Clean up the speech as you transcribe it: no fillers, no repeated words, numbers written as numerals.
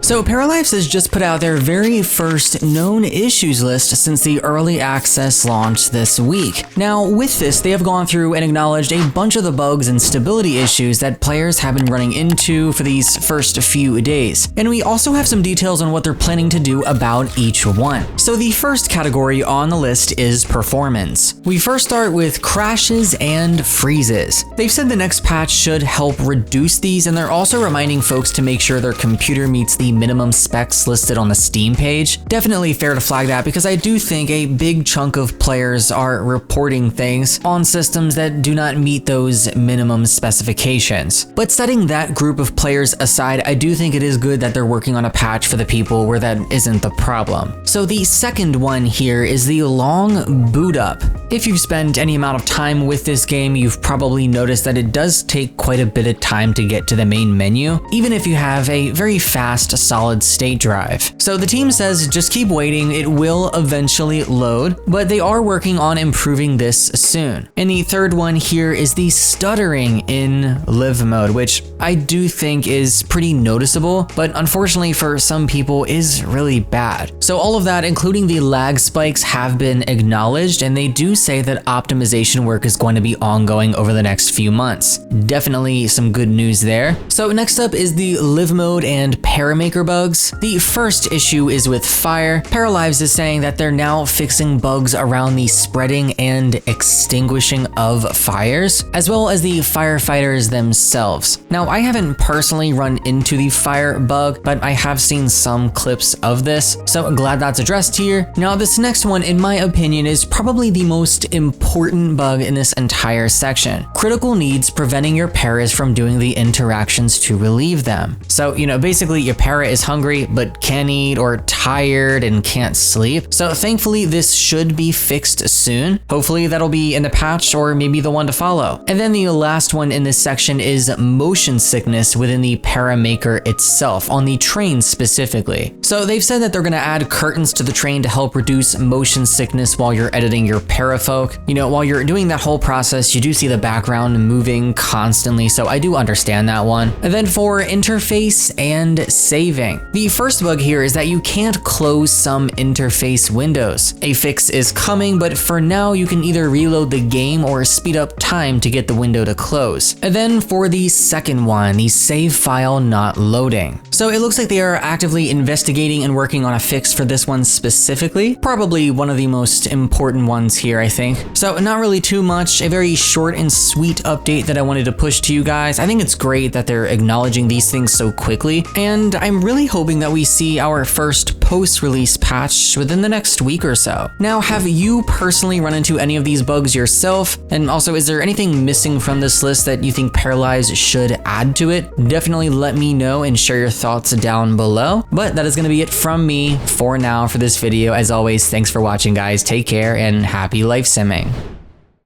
So Paralives has just put out their very first known issues list since the early access launch this week. Now with this, they have gone through and acknowledged a bunch of the bugs and stability issues that players have been running into for these first few days. And we also have some details on what they're planning to do about each one. So the first category on the list is performance. We first start with crashes and freezes. They've said the next patch should help reduce these, and they're also reminding folks to make sure their computer meets the minimum specs listed on the Steam page. Definitely fair to flag that, because I do think a big chunk of players are reporting things on systems that do not meet those minimum specifications. But setting that group of players aside, I do think it is good that they're working on a patch for the people where that isn't the problem. So the second one here is the long boot up. If you've spent any amount of time with this game, you've probably noticed that it does take quite a bit of time to get to the main menu, even if you have a very fast solid state drive. So the team says just keep waiting, it will eventually load, but they are working on improving this soon. And the third one here is the stuttering in live mode, which I do think is pretty noticeable, but unfortunately for some people is really bad. So all of that, including the lag spikes, have been acknowledged, and they do say that optimization work is going to be ongoing over the next few months. Definitely some good news there. So next up is the live mode and paramaker bugs. The first issue is with fire. Paralives is saying that they're now fixing bugs around the spreading and extinguishing of fires, as well as the firefighters themselves. Now, I haven't personally run into the fire bug, but I have seen some clips of this, so I'm glad that's addressed here. Now, this next one, in my opinion, is probably the most important bug in this entire section. Critical needs preventing your paras from doing the interactions to relieve them. So, basically your para is hungry but can't eat, or tired and can't sleep. So thankfully this should be fixed soon. Hopefully that'll be in the patch or maybe the one to follow. And then the last one in this section is motion sickness within the paramaker itself, on the train specifically. So they've said that they're going to add curtains to the train to help reduce motion sickness while you're editing your parafolk. While you're doing that whole process, you do see the background moving constantly, so I do understand that one. And then for interface and saving. The first bug here is that you can't close some interface windows. A fix is coming, but for now you can either reload the game or speed up time to get the window to close. And then for the second one, the save file not loading. So it looks like they are actively investigating and working on a fix for this one specifically. Probably one of the most important ones here, I think. So not really too much, a very short and sweet update that I wanted to push to you guys. I think it's great that they're acknowledging these things so quickly, and I'm really hoping that we see our first post-release patch within the next week or so. Now, have you personally run into any of these bugs yourself? And also, is there anything missing from this list that you think Paralives should add to it? Definitely let me know and share your thoughts down below. But that is going to be it from me for now for this video. As always, thanks for watching, guys. Take care and happy life simming.